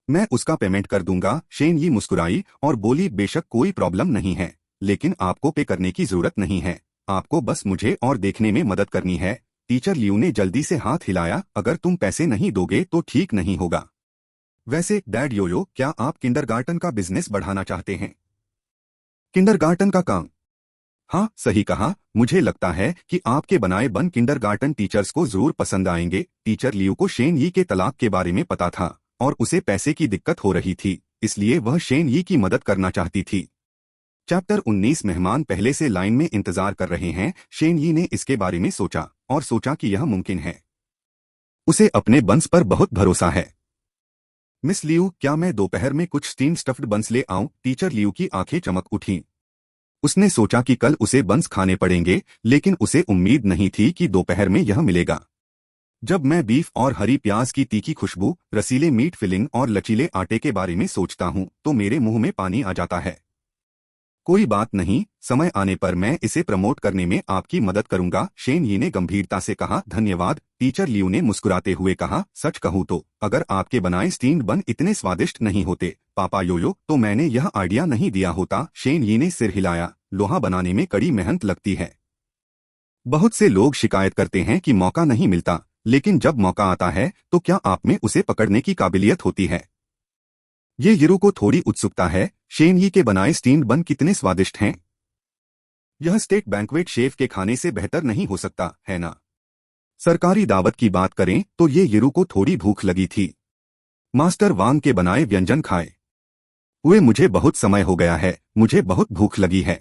मैं उसका पेमेंट कर दूंगा। शेन यी मुस्कुराई और बोली, बेशक कोई प्रॉब्लम नहीं है, लेकिन आपको पे करने की जरूरत नहीं है। आपको बस मुझे और देखने में मदद करनी है। टीचर लियू ने जल्दी से हाथ हिलाया, अगर तुम पैसे नहीं दोगे तो ठीक नहीं होगा। वैसे डैड योयो, क्या आप किंडरगार्टन का बिजनेस बढ़ाना चाहते हैं? किंडरगार्टन का काम? हाँ, सही कहा। मुझे लगता है कि आपके बनाए बन किंडरगार्टन टीचर्स को जरूर पसंद आएंगे। टीचर लियू को शेन यी के तलाक के बारे में पता था और उसे पैसे की दिक्कत हो रही थी, इसलिए वह शेन यी की मदद करना चाहती थी। चैप्टर 19। मेहमान पहले से लाइन में इंतजार कर रहे हैं। शेन यी ने इसके बारे में सोचा और सोचा कि यह मुमकिन है। उसे अपने बंस पर बहुत भरोसा है। मिस लियू, क्या मैं दोपहर में कुछ स्टीम स्टफ्ड बंस ले आऊं? टीचर लियू की आंखें चमक उठीं। उसने सोचा कि कल उसे बंस खाने पड़ेंगे, लेकिन उसे उम्मीद नहीं थी कि दोपहर में यह मिलेगा। जब मैं बीफ और हरी प्याज की तीखी खुशबू, रसीले मीट फिलिंग और लचीले आटे के बारे में सोचता हूँ तो मेरे मुंह में पानी आ जाता है। कोई बात नहीं, समय आने पर मैं इसे प्रमोट करने में आपकी मदद करूंगा। शेन यी ने गंभीरता से कहा। धन्यवाद, टीचर लियू ने मुस्कुराते हुए कहा। सच कहूँ तो अगर आपके बनाए स्टीम्ड बन इतने स्वादिष्ट नहीं होते पापा योयो, तो मैंने यह आइडिया नहीं दिया होता। शेन यी ने सिर हिलाया। लोहा बनाने में कड़ी मेहनत लगती है। बहुत से लोग शिकायत करते हैं कि मौका नहीं मिलता, लेकिन जब मौका आता है तो क्या आप में उसे पकड़ने की काबिलियत होती है? ये यीरू को थोड़ी उत्सुकता है। शेन यी के बनाए स्टीम्ड बन कितने स्वादिष्ट हैं। यह स्टेट बैंक्वेट शेफ के खाने से बेहतर नहीं हो सकता, है ना? सरकारी दावत की बात करें तो ये यीरू को थोड़ी भूख लगी थी। मास्टर वांग के बनाए व्यंजन खाए हुए मुझे बहुत समय हो गया है, मुझे बहुत भूख लगी है।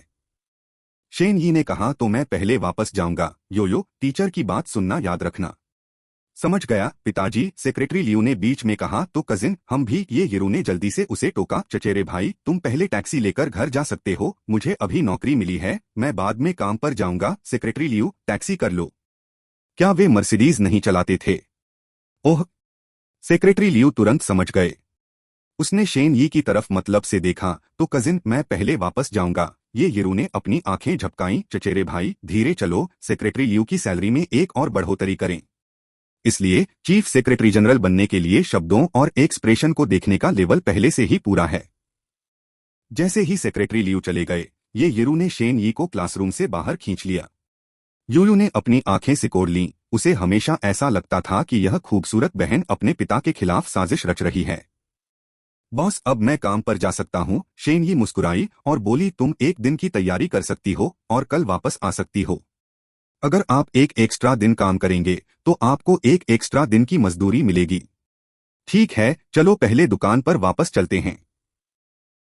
शेन यी ने कहा। तो मैं पहले वापस जाऊंगा। योयो, टीचर की बात सुनना याद रखना। समझ गया पिताजी, सेक्रेटरी लियू ने बीच में कहा। तो कजिन, हम भी? ये यीरू ने जल्दी से उसे टोका। चचेरे भाई, तुम पहले टैक्सी लेकर घर जा सकते हो, मुझे अभी नौकरी मिली है, मैं बाद में काम पर जाऊंगा। सेक्रेटरी लियू, टैक्सी कर लो। क्या वे मर्सिडीज नहीं चलाते थे? ओह! सेक्रेटरी लियू तुरंत समझ गए। उसने शेन यी की तरफ मतलब से देखा। तो कजिन, मैं पहले वापस जाऊंगा। ये यीरू ने अपनी आंखें झपकाईं। चचेरे भाई, धीरे चलो, सेक्रेटरी लियू की सैलरी में एक और बढ़ोतरी करें। इसलिए चीफ सेक्रेटरी जनरल बनने के लिए शब्दों और एक्सप्रेशन को देखने का लेवल पहले से ही पूरा है। जैसे ही सेक्रेटरी लियू चले गए, ये यीरू ने शेन यी को क्लासरूम से बाहर खींच लिया। यूयू ने अपनी आंखें सिकोड़ लीं। उसे हमेशा ऐसा लगता था कि यह खूबसूरत बहन अपने पिता के खिलाफ साजिश रच रही है। बॉस, अब मैं काम पर जा सकता हूँ। शेन यी मुस्कुराई और बोली, तुम एक दिन की तैयारी कर सकती हो और कल वापस आ सकती हो। अगर आप एक एक्स्ट्रा दिन काम करेंगे तो आपको एक एक्स्ट्रा दिन की मजदूरी मिलेगी। ठीक है, चलो पहले दुकान पर वापस चलते हैं।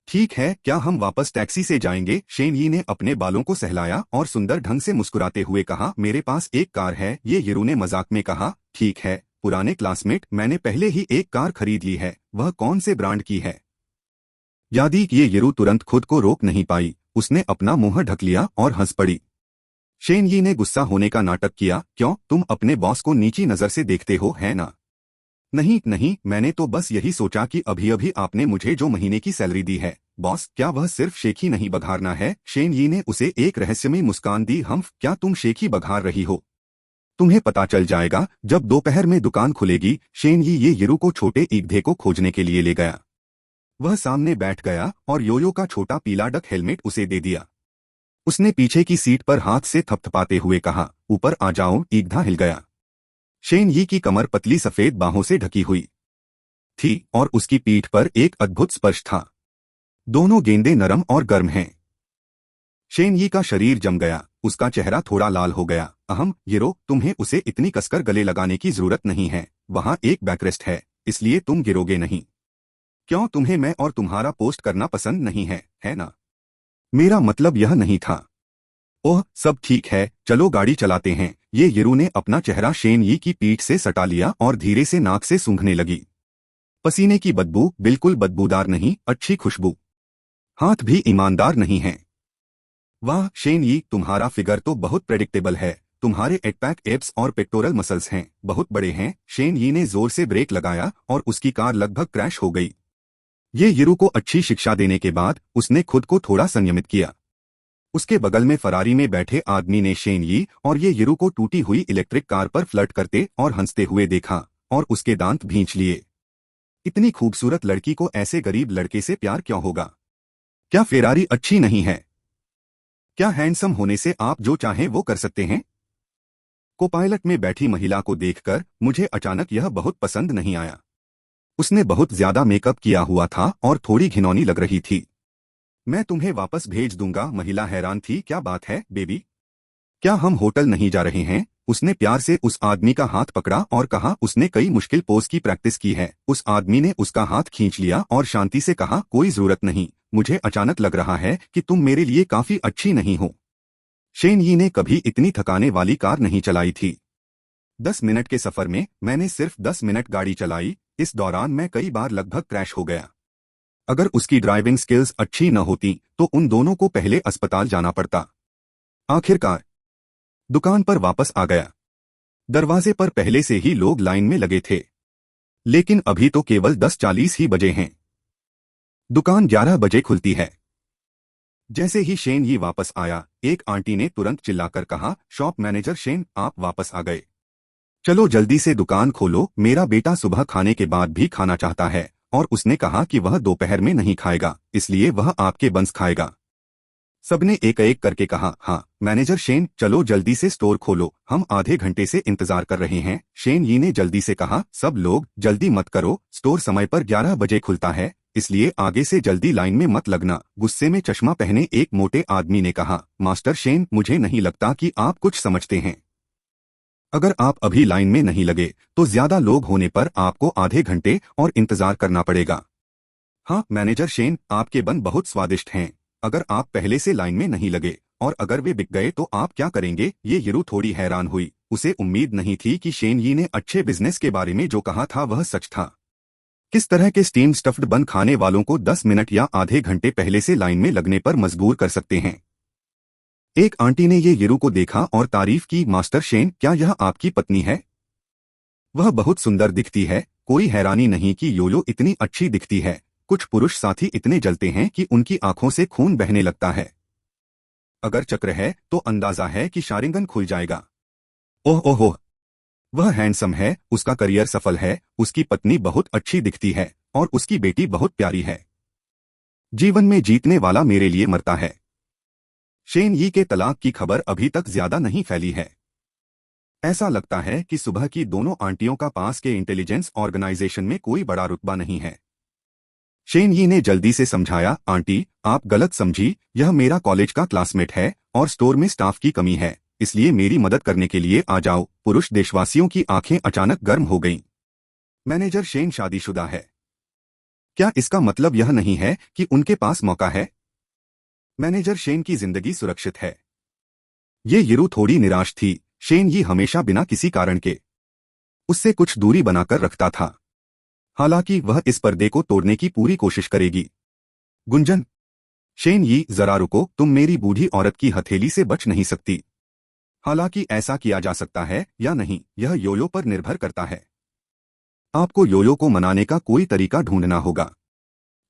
ठीक है, क्या हम वापस टैक्सी से जाएंगे? शेन यी ने अपने बालों को सहलाया और सुंदर ढंग से मुस्कुराते हुए कहा। मेरे पास एक कार है। ये यीरू ने मजाक में कहा। ठीक है पुराने क्लासमेट, मैंने पहले ही एक कार खरीद ली है। वह कौन से ब्रांड की है? यादी ये यीरू तुरंत खुद को रोक नहीं पाई। उसने अपना मुंह ढक लिया और हंस पड़ी। शेन यी ने गुस्सा होने का नाटक किया। क्यों, तुम अपने बॉस को नीची नजर से देखते हो, है ना? नहीं नहीं, मैंने तो बस यही सोचा कि अभी अभी आपने मुझे जो महीने की सैलरी दी है। बॉस, क्या वह सिर्फ शेख ही नहीं बघारना है? शेन यी ने उसे एक रहस्यमय मुस्कान दी। हम्फ, क्या तुम शेख ही बघार रही हो? तुम्हें पता चल जाएगा जब दोपहर में दुकान खुलेगी। शेन यी ये यीरू को छोटे ईगधे को खोजने के लिए ले गया। वह सामने बैठ गया और योयो का छोटा पीला डक हेलमेट उसे दे दिया। उसने पीछे की सीट पर हाथ से थपथपाते हुए कहा, ऊपर आ जाओ। ईगधा हिल गया। शेन यी की कमर पतली सफेद बाहों से ढकी हुई थी और उसकी पीठ पर एक अद्भुत स्पर्श था। दोनों गेंदें नरम और गर्म हैं। शेन यी का शरीर जम गया। उसका चेहरा थोड़ा लाल हो गया। यीरो, तुम्हें उसे इतनी कसकर गले लगाने की जरूरत नहीं है। वहां एक बैकरेस्ट है, इसलिए तुम गिरोगे नहीं। क्यों, तुम्हें मैं और तुम्हारा पोस्ट करना पसंद नहीं है ना? मेरा मतलब यह नहीं था। ओह, सब ठीक है, चलो गाड़ी चलाते हैं। ये यीरू ने अपना चेहरा शेन यी की पीठ से सटा लिया और धीरे से नाक से सूंघने लगी। पसीने की बदबू, बिल्कुल बदबूदार नहीं, अच्छी खुशबू। हाथ भी ईमानदार नहीं है। वाह शेन यी, तुम्हारा फिगर तो बहुत प्रेडिक्टेबल है। तुम्हारे एटपैक एब्स और पेक्टोरल मसल्स हैं, बहुत बड़े हैं। शेन यी ने जोर से ब्रेक लगाया और उसकी कार लगभग क्रैश हो गई। ये यीरू को अच्छी शिक्षा देने के बाद उसने खुद को थोड़ा संयमित किया। उसके बगल में फरारी में बैठे आदमी ने शेन यी और ये यीरू को टूटी हुई इलेक्ट्रिक कार पर फ्लर्ट करते और हंसते हुए देखा और उसके दांत भींच लिए। इतनी खूबसूरत लड़की को ऐसे गरीब लड़के से प्यार क्यों होगा? क्या फेरारी अच्छी नहीं है? क्या हैंडसम होने से आप जो चाहें वो कर सकते हैं? कोपायलट में बैठी महिला को देखकर मुझे अचानक यह बहुत पसंद नहीं आया। उसने बहुत ज्यादा मेकअप किया हुआ था और थोड़ी घिनौनी लग रही थी। मैं तुम्हें वापस भेज दूंगा। महिला हैरान थी। क्या बात है बेबी? क्या हम होटल नहीं जा रहे हैं? उसने प्यार से उस आदमी का हाथ पकड़ा और कहा। उसने कई मुश्किल पोज की प्रैक्टिस की है। उस आदमी ने उसका हाथ खींच लिया और शांति से कहा, कोई जरूरत नहीं। मुझे अचानक लग रहा है कि तुम मेरे लिए काफी अच्छी नहीं हो। शेन यी ने कभी इतनी थकाने वाली कार नहीं चलाई थी। 10 मिनट के सफर में मैंने सिर्फ 10 मिनट गाड़ी चलाई। इस दौरान मैं कई बार लगभग क्रैश हो गया। अगर उसकी ड्राइविंग स्किल्स अच्छी न होती तो उन दोनों को पहले अस्पताल जाना पड़ता। आखिरकार दुकान पर वापस आ गया। दरवाजे पर पहले से ही लोग लाइन में लगे थे, लेकिन अभी तो केवल 10:40 ही बजे हैं। दुकान 11 बजे खुलती है। जैसे ही शेन यी वापस आया, एक आंटी ने तुरंत चिल्लाकर कहा, शॉप मैनेजर शेन, आप वापस आ गए। चलो जल्दी से दुकान खोलो। मेरा बेटा सुबह खाने के बाद भी खाना चाहता है और उसने कहा कि वह दोपहर में नहीं खाएगा, इसलिए वह आपके बंस खाएगा। सबने एक एक करके कहा, हाँ मैनेजर शेन, चलो जल्दी से स्टोर खोलो, हम आधे घंटे से इंतजार कर रहे हैं। शेन यी ने जल्दी से कहा, सब लोग जल्दी मत करो, स्टोर समय पर 11 बजे खुलता है, इसलिए आगे से जल्दी लाइन में मत लगना। गुस्से में चश्मा पहने एक मोटे आदमी ने कहा, मास्टर शेन, मुझे नहीं लगता कि आप कुछ समझते हैं। अगर आप अभी लाइन में नहीं लगे तो ज्यादा लोग होने पर आपको आधे घंटे और इंतजार करना पड़ेगा। हाँ मैनेजर शेन, आपके बन बहुत स्वादिष्ट हैं। अगर आप पहले से लाइन में नहीं लगे और अगर वे बिक गए तो आप क्या करेंगे? ये यरू थोड़ी हैरान हुई। उसे उम्मीद नहीं थी कि शेन यी ने अच्छे बिजनेस के बारे में जो कहा था वह सच था। किस तरह के स्टीम स्टफ्ड बन खाने वालों को 10 मिनट या आधे घंटे पहले से लाइन में लगने पर मजबूर कर सकते हैं? एक आंटी ने ये यरू को देखा और तारीफ की, मास्टर शेन, क्या यह आपकी पत्नी है? वह बहुत सुंदर दिखती है। कोई हैरानी नहीं कि योलो इतनी अच्छी दिखती है। कुछ पुरुष साथी इतने जलते हैं कि उनकी आंखों से खून बहने लगता है। अगर चक्र है तो अंदाजा है कि शारिंगन खुल जाएगा। ओह ओह ओह, वह हैंडसम है, उसका करियर सफल है, उसकी पत्नी बहुत अच्छी दिखती है और उसकी बेटी बहुत प्यारी है। जीवन में जीतने वाला मेरे लिए मरता है। शेन यी के तलाक की खबर अभी तक ज्यादा नहीं फैली है। ऐसा लगता है कि सुबह की दोनों आंटियों का पास के इंटेलिजेंस ऑर्गेनाइजेशन में कोई बड़ा रुतबा नहीं है। शेन यी ने जल्दी से समझाया, आंटी, आप गलत समझी, यह मेरा कॉलेज का क्लासमेट है और स्टोर में स्टाफ की कमी है, इसलिए मेरी मदद करने के लिए आ जाओ। पुरुष देशवासियों की आंखें अचानक गर्म हो गईं। मैनेजर शेन शादीशुदा है। क्या इसका मतलब यह नहीं है कि उनके पास मौका है? मैनेजर शेन की जिंदगी सुरक्षित है। ये यरू थोड़ी निराश थी। शेन यी हमेशा बिना किसी कारण के उससे कुछ दूरी बनाकर रखता था। हालांकि वह इस पर्दे को तोड़ने की पूरी कोशिश करेगी। गुंजन, शेन यी, जरा रुको, तुम मेरी बूढ़ी औरत की हथेली से बच नहीं सकती। हालांकि ऐसा किया जा सकता है या नहीं, यह योयो पर निर्भर करता है। आपको योयो को मनाने का कोई तरीका ढूंढना होगा।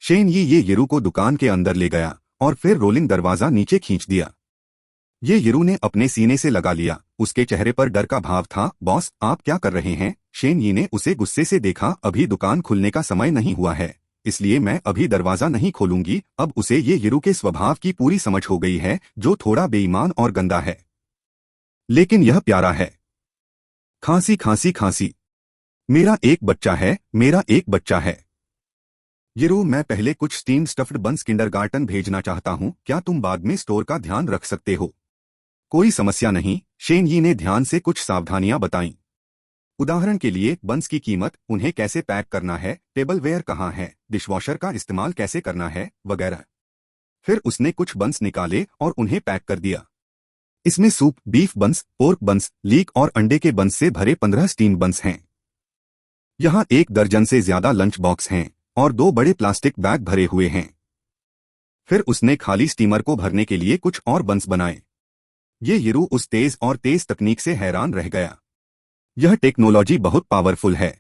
शेन यी ये यरू को दुकान के अंदर ले गया और फिर रोलिंग दरवाजा नीचे खींच दिया। ये यरू ने अपने सीने से लगा लिया। उसके चेहरे पर डर का भाव था। बॉस, आप क्या कर रहे हैं? शेन यी ने उसे गुस्से से देखा। अभी दुकान खुलने का समय नहीं हुआ है, इसलिए मैं अभी दरवाजा नहीं खोलूंगी। अब उसे ये यरू के स्वभाव की पूरी समझ हो गई है, जो थोड़ा बेईमान और गंदा है, लेकिन यह प्यारा है। खांसी खांसी खांसी, मेरा एक बच्चा है, मेरा एक बच्चा है। यरू, मैं पहले कुछ स्टीम स्टफ्ड बंस किंडरगार्टन भेजना चाहता हूं। क्या तुम बाद में स्टोर का ध्यान रख सकते हो? कोई समस्या नहीं, शेन यी ने ध्यान से कुछ सावधानियां बताईं। उदाहरण के लिए बंस की कीमत, उन्हें कैसे पैक करना है, टेबलवेयर कहाँ है, डिशवॉशर का इस्तेमाल कैसे करना है, वगैरह। फिर उसने कुछ बंस निकाले और उन्हें पैक कर दिया। इसमें सूप, बीफ बंस, पोर्क बंस, लीक और अंडे के बंस से भरे 15 स्टीम बंस हैं। यहाँ 1 दर्जन से ज्यादा लंच बॉक्स हैं और 2 बड़े प्लास्टिक बैग भरे हुए हैं। फिर उसने खाली स्टीमर को भरने के लिए कुछ और बंस बनाए। ये यरू उस तेज और तेज तकनीक से हैरान रह गया। यह टेक्नोलॉजी बहुत पावरफुल है।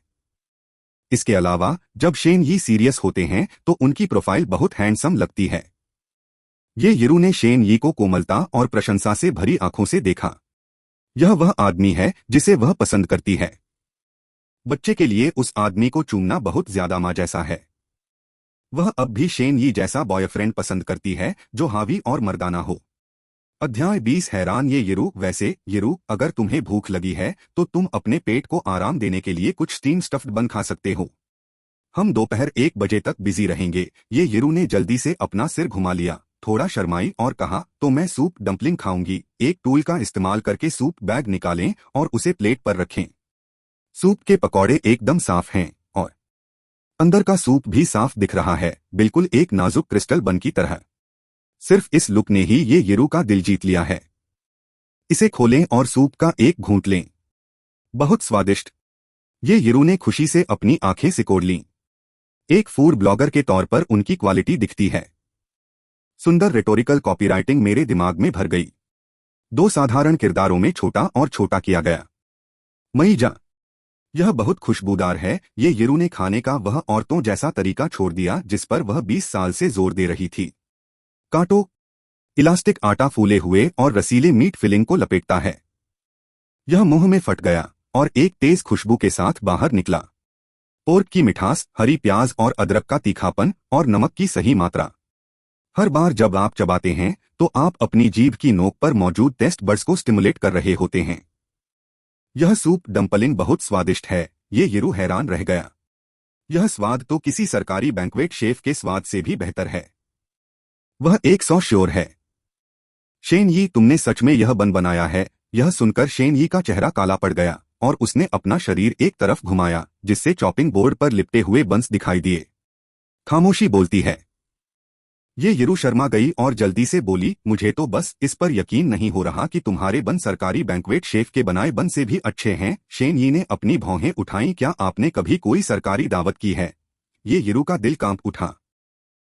इसके अलावा जब शेन यी सीरियस होते हैं तो उनकी प्रोफाइल बहुत हैंडसम लगती है। ये यरू ने शेन यी को कोमलता और प्रशंसा से भरी आंखों से देखा। यह वह आदमी है जिसे वह पसंद करती है। बच्चे के लिए उस आदमी को चूमना बहुत ज्यादा माँ जैसा है। वह अब भी शेन यी जैसा बॉयफ्रेंड पसंद करती है जो हावी और मर्दाना हो। अध्याय 20 हैरान ये यरू वैसे यरू अगर तुम्हें भूख लगी है तो तुम अपने पेट को आराम देने के लिए कुछ स्टीम स्टफ्ड बन खा सकते हो। हम दोपहर 1 बजे तक बिजी रहेंगे। ये यरू ने जल्दी से अपना सिर घुमा लिया, थोड़ा शर्माई और कहा, तो मैं सूप डंपलिंग खाऊंगी। एक टूल का इस्तेमाल करके सूप बैग निकालें और उसे प्लेट पर रखें। सूप के पकौड़े एकदम साफ हैं और अंदर का सूप भी साफ दिख रहा है, बिल्कुल एक नाजुक क्रिस्टल बन की तरह। सिर्फ इस लुक ने ही ये यरू का दिल जीत लिया है। इसे खोलें और सूप का एक घूंट लें। बहुत स्वादिष्ट। ये यरू ने खुशी से अपनी आंखें सिकोड़ लीं। एक फूड ब्लॉगर के तौर पर उनकी क्वालिटी दिखती है। सुंदर रेटोरिकल कॉपीराइटिंग मेरे दिमाग में भर गई। 2 साधारण किरदारों में छोटा और छोटा किया गया। मई जा, यह बहुत खुशबूदार है। ये यरू ने खाने का वह औरतों जैसा तरीका छोड़ दिया जिस पर वह 20 साल से जोर दे रही थी। काटो। इलास्टिक आटा फूले हुए और रसीले मीट फिलिंग को लपेटता है। यह मुंह में फट गया और एक तेज खुशबू के साथ बाहर निकला। पोर्क की मिठास, हरी प्याज और अदरक का तीखापन और नमक की सही मात्रा। हर बार जब आप चबाते हैं तो आप अपनी जीभ की नोक पर मौजूद टेस्ट बड्स को स्टिमुलेट कर रहे होते हैं। यह सूप डंपलिंग बहुत स्वादिष्ट है। ये यरू हैरान रह गया। यह स्वाद तो किसी सरकारी बैंक्वेट शेफ के स्वाद से भी बेहतर है। वह 100 श्योर है। शेन यी, तुमने सच में यह बन बनाया है? यह सुनकर शेन यी का चेहरा काला पड़ गया और उसने अपना शरीर एक तरफ घुमाया जिससे चॉपिंग बोर्ड पर लिपटे हुए बंस दिखाई दिए। खामोशी बोलती है। ये यरू शर्मा गई और जल्दी से बोली, मुझे तो बस इस पर यकीन नहीं हो रहा कि तुम्हारे बन सरकारी बैंक्वेट शेफ के बनाए बन से भी अच्छे हैं। शेन यी ने अपनी भौहें उठाईं। क्या आपने कभी कोई सरकारी दावत की है? ये यरू का दिल कांप उठा।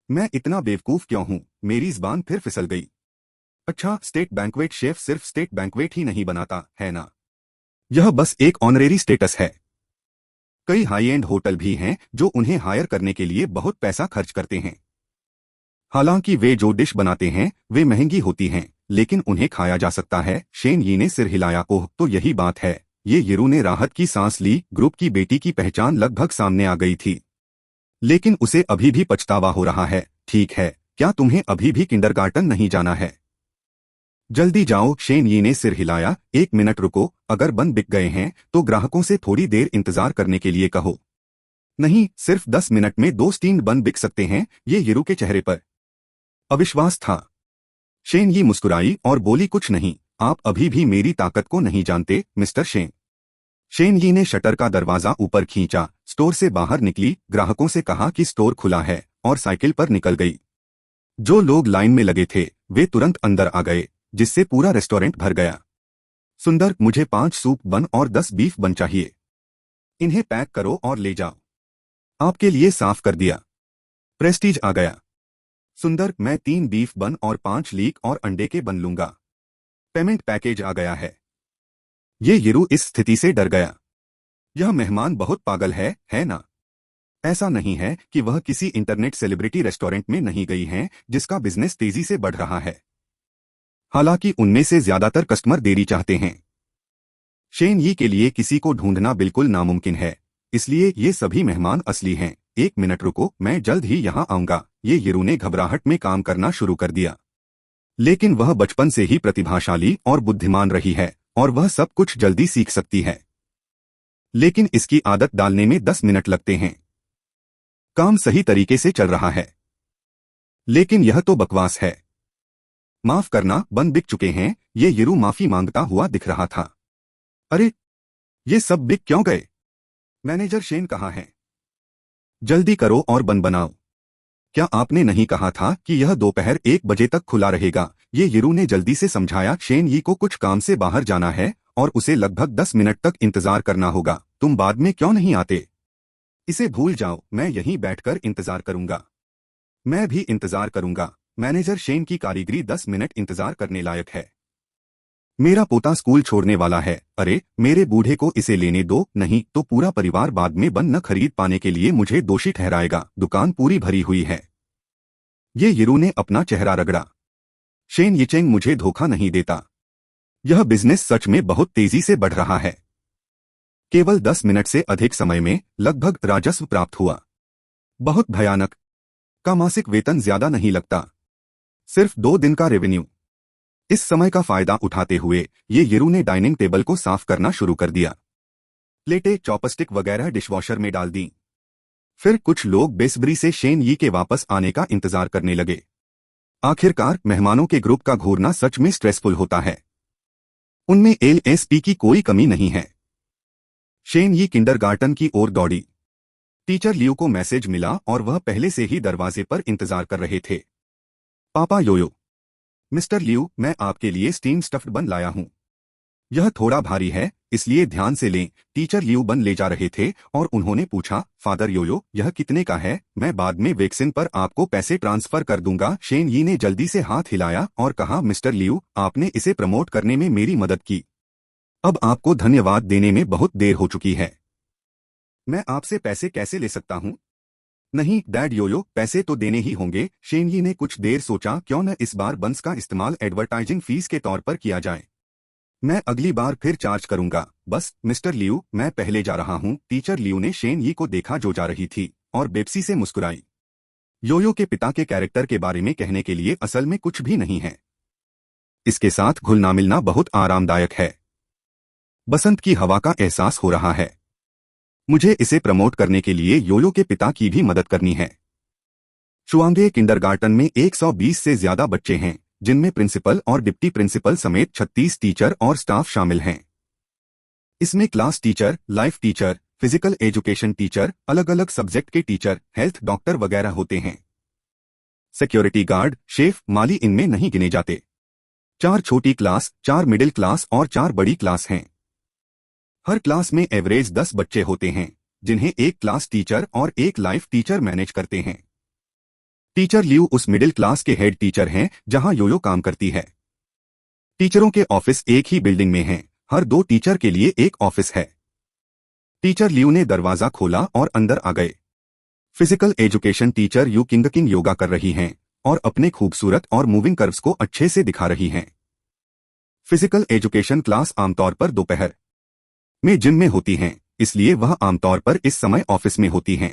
मैं इतना बेवकूफ क्यों हूं? मेरी ज़बान फिर फिसल गई। अच्छा, स्टेट बैंक्वेट शेफ सिर्फ स्टेट बैंक्वेट ही नहीं बनाता है ना? यह बस एक ऑनरेरी स्टेटस है। कई हाई एंड होटल भी हैं जो उन्हें हायर करने के लिए बहुत पैसा खर्च करते हैं। हालांकि वे जो डिश बनाते हैं वे महंगी होती हैं, लेकिन उन्हें खाया जा सकता है। शेन यी ने सिर हिलाया। ओह, तो यही बात है। ये यरू ने राहत की सांस ली। ग्रुप की बेटी की पहचान लगभग सामने आ गई थी, लेकिन उसे अभी भी पछतावा हो रहा है। ठीक है, क्या तुम्हें अभी भी किंडरगार्टन नहीं जाना है? जल्दी जाओ। शेन यी ने सिर हिलाया। 1 मिनट रुको, अगर बन बिक गए हैं तो ग्राहकों से थोड़ी देर इंतजार करने के लिए कहो। नहीं, सिर्फ 10 मिनट में 2 स्टीम्ड बन बिक सकते हैं। ये यरू के चेहरे पर अविश्वास था। शेन यी मुस्कुराई और बोली, कुछ नहीं, आप अभी भी मेरी ताकत को नहीं जानते मिस्टर शेन। शेन यी ने शटर का दरवाजा ऊपर खींचा, स्टोर से बाहर निकली, ग्राहकों से कहा कि स्टोर खुला है और साइकिल पर निकल गई। जो लोग लाइन में लगे थे वे तुरंत अंदर आ गए, जिससे पूरा रेस्टोरेंट भर गया। सुंदर, मुझे 5 सूप बन और 10 बीफ बन चाहिए। इन्हें पैक करो और ले जाओ। आपके लिए साफ कर दिया। प्रेस्टीज आ गया। सुंदर, मैं 3 बीफ बन और 5 लीक और अंडे के बन लूंगा। पेमेंट पैकेज आ गया है। ये यरू इस स्थिति से डर गया। यह मेहमान बहुत पागल है ना? ऐसा नहीं है कि वह किसी इंटरनेट सेलिब्रिटी रेस्टोरेंट में नहीं गई हैं जिसका बिजनेस तेजी से बढ़ रहा है। हालांकि उनमें से ज्यादातर कस्टमर देरी चाहते हैं। शेन यी के लिए किसी को ढूंढना बिल्कुल नामुमकिन है, इसलिए ये सभी मेहमान असली हैं। 1 मिनट रुको, मैं जल्द ही यहां आऊंगा। ये यरू ने घबराहट में काम करना शुरू कर दिया, लेकिन वह बचपन से ही प्रतिभाशाली और बुद्धिमान रही है और वह सब कुछ जल्दी सीख सकती है। लेकिन इसकी आदत डालने में 10 मिनट लगते हैं। काम सही तरीके से चल रहा है, लेकिन यह तो बकवास है। माफ करना, बन बिक चुके हैं। ये यरू माफी मांगता हुआ दिख रहा था। अरे, ये सब बिक क्यों गए? मैनेजर शेन कहाँ है? जल्दी करो और बन बनाओ। क्या आपने नहीं कहा था कि यह दोपहर 1 बजे तक खुला रहेगा? ये यरू ने जल्दी से समझाया। शेन यी को कुछ काम से बाहर जाना है और उसे लगभग 10 मिनट तक इंतजार करना होगा। तुम बाद में क्यों नहीं आते? इसे भूल जाओ, मैं यहीं बैठकर इंतजार करूंगा। मैं भी इंतजार करूंगा। मैनेजर शेन की कारीगरी 10 मिनट इंतजार करने लायक है। मेरा पोता स्कूल छोड़ने वाला है। अरे, मेरे बूढ़े को इसे लेने दो, नहीं तो पूरा परिवार बाद में बन न खरीद पाने के लिए मुझे दोषी ठहराएगा। दुकान पूरी भरी हुई है। ये यरू ने अपना चेहरा रगड़ा। शेन यिचेंग मुझे धोखा नहीं देता। यह बिजनेस सच में बहुत तेजी से बढ़ रहा है। केवल 10 मिनट से अधिक समय में लगभग राजस्व प्राप्त हुआ। बहुत भयानक। का मासिक वेतन ज्यादा नहीं लगता, सिर्फ 2 दिन का रेवेन्यू। इस समय का फायदा उठाते हुए ये येरू ने डाइनिंग टेबल को साफ करना शुरू कर दिया। प्लेटें, चॉपस्टिक वगैरह डिशवॉशर में डाल दी। फिर कुछ लोग बेसब्री से शेन यी के वापस आने का इंतजार करने लगे। आखिरकार मेहमानों के ग्रुप का घूरना सच में स्ट्रेसफुल होता है। उनमें एलएसपी की कोई कमी नहीं है। शेन यी किंडरगार्टन की ओर दौड़ी। टीचर लियू को मैसेज मिला और वह पहले से ही दरवाजे पर इंतजार कर रहे थे। पापा योयो। मिस्टर लियू, मैं आपके लिए स्टीम स्टफ्ड बन लाया हूं। यह थोड़ा भारी है, इसलिए ध्यान से लें। टीचर लियू बन ले जा रहे थे और उन्होंने पूछा, फादर योयो, यह कितने का है? मैं बाद में वैक्सीन पर आपको पैसे ट्रांसफर कर दूंगा। शेन यी ने जल्दी से हाथ हिलाया और कहा, मिस्टर लियू, आपने इसे प्रमोट करने में मेरी मदद की। अब आपको धन्यवाद देने में बहुत देर हो चुकी है। मैं आपसे पैसे कैसे ले सकता हूं? नहीं डैड योयो, पैसे तो देने ही होंगे। शेन यी ने कुछ देर सोचा, क्यों न इस बार बंस का इस्तेमाल एडवर्टाइजिंग फीस के तौर पर किया जाए। मैं अगली बार फिर चार्ज करूंगा। बस मिस्टर लियू, मैं पहले जा रहा हूं। टीचर लियू ने शेन यी को देखा जो जा रही थी और बेप्सी से मुस्कुराई। योयो के पिता के कैरेक्टर के बारे में कहने के लिए असल में कुछ भी नहीं है। इसके साथ घुलना मिलना बहुत आरामदायक है। बसंत की हवा का एहसास हो रहा है। मुझे इसे प्रमोट करने के लिए योयो के पिता की भी मदद करनी है। शुआंगे किंडरगार्टन में 120 से ज्यादा बच्चे हैं, जिनमें प्रिंसिपल और डिप्टी प्रिंसिपल समेत 36 टीचर और स्टाफ शामिल हैं। इसमें class teacher, life teacher, physical education teacher, अलग अलग सब्जेक्ट के टीचर, हेल्थ डॉक्टर वगैरह होते हैं। सिक्योरिटी गार्ड, शेफ, माली इनमें नहीं गिने जाते। 4 छोटी क्लास, 4 मिडिल क्लास और 4 बड़ी क्लास हैं। हर क्लास में एवरेज 10 बच्चे होते हैं, जिन्हें एक क्लास टीचर और एक लाइफ टीचर मैनेज करते हैं। टीचर लियू उस मिडिल क्लास के हेड टीचर हैं जहां योयो काम करती है। टीचरों के ऑफिस एक ही बिल्डिंग में हैं, हर 2 टीचर के लिए एक ऑफिस है। टीचर लियू ने दरवाजा खोला और अंदर आ गए। Physical education teacher Yu Qingqin yoga कर रही हैं और अपने खूबसूरत और मूविंग कर्व्स को अच्छे से दिखा रही हैं। फिजिकल एजुकेशन क्लास आमतौर पर दोपहर में जिम में होती हैं, इसलिए वह आमतौर पर इस समय ऑफिस में होती हैं।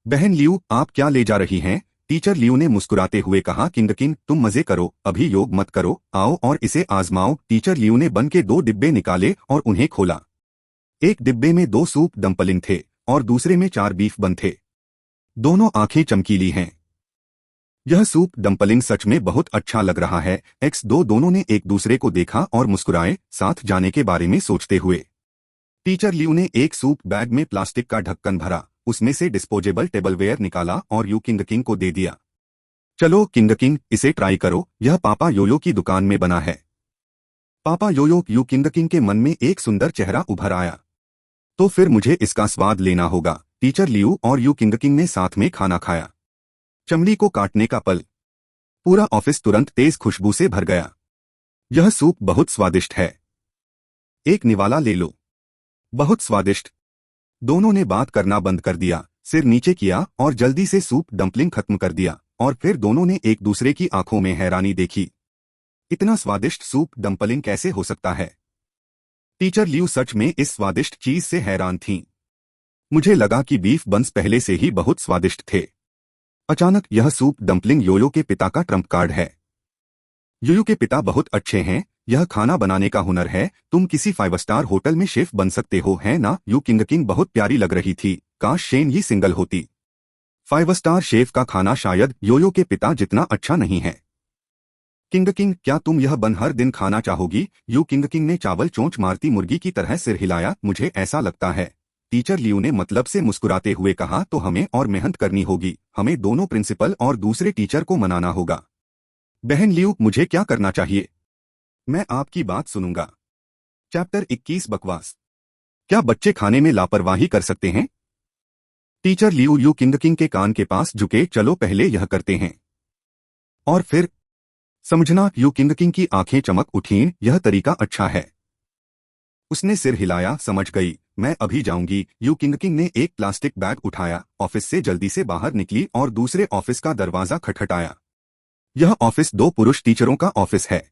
बहन लियू, आप क्या ले जा रही हैं? टीचर लियू ने मुस्कुराते हुए कहा, किंगकिन, तुम मजे करो, अभी योग मत करो, आओ और इसे आजमाओ। टीचर लियू ने बन के 2 डिब्बे निकाले और उन्हें खोला। एक डिब्बे में 2 सूप डम्पलिंग थे और दूसरे में 4 बीफ बन थे। दोनों आंखें चमकीली हैं। यह सूप डम्पलिंग सच में बहुत अच्छा लग रहा है। X2 दोनों ने एक दूसरे को देखा और मुस्कुराए, साथ जाने के बारे में सोचते हुए। टीचर लियू ने एक सूप बैग में प्लास्टिक का ढक्कन भरा, उसमें से डिस्पोजेबल टेबलवेयर निकाला और यू किंगकिन को दे दिया। चलो किंगकिन, इसे ट्राई करो, यह पापा योयो की दुकान में बना है। पापा योयो। यू किंगकिन के मन में एक सुंदर चेहरा उभर आया। तो फिर मुझे इसका स्वाद लेना होगा। टीचर लियू और यू किंगकिन ने साथ में खाना खाया। चमड़ी को काटने का पल। पूरा ऑफिस तुरंत तेज खुशबू से भर गया। यह सूप बहुत स्वादिष्ट है। एक निवाला ले लो। बहुत स्वादिष्ट। दोनों ने बात करना बंद कर दिया, सिर नीचे किया और जल्दी से सूप डंपलिंग खत्म कर दिया और फिर दोनों ने एक दूसरे की आंखों में हैरानी देखी। इतना स्वादिष्ट सूप डंपलिंग कैसे हो सकता है? टीचर लियू सच में इस स्वादिष्ट चीज से हैरान थीं। मुझे लगा कि बीफ बंस पहले से ही बहुत स्वादिष्ट थे। अचानक यह सूप डंपलिंग योयो के पिता का ट्रम्प कार्ड है। योयो के पिता बहुत अच्छे हैं, यह खाना बनाने का हुनर है, तुम किसी 5 स्टार होटल में शेफ बन सकते हो, है ना? यू किंगकिन बहुत प्यारी लग रही थी, काश शेन यी सिंगल होती। 5 स्टार शेफ का खाना शायद योयो के पिता जितना अच्छा नहीं है। किंगकिन, क्या तुम यह बन हर दिन खाना चाहोगी? यू किंगकिन ने चावल चोंच मारती मुर्गी की तरह सिर हिलाया, मुझे ऐसा लगता है। टीचर लियू ने मतलब से मुस्कुराते हुए कहा, तो हमें और मेहनत करनी होगी, हमें दोनों प्रिंसिपल और दूसरे टीचर को मनाना होगा। बहन लियू, मुझे क्या करना चाहिए? मैं आपकी बात सुनूंगा। चैप्टर 21 बकवास। क्या बच्चे खाने में लापरवाही कर सकते हैं? टीचर लियू यू किंगकिन के कान के पास झुके, चलो पहले यह करते हैं और फिर समझना। यू किंगकिन की आंखें चमक उठीं, यह तरीका अच्छा है। उसने सिर हिलाया, समझ गई, मैं अभी जाऊंगी। यू किंगकिन ने एक प्लास्टिक बैग उठाया, ऑफिस से जल्दी से बाहर निकली और दूसरे ऑफिस का दरवाजा खटखटाया। यह ऑफिस 2 पुरुष टीचरों का ऑफिस है।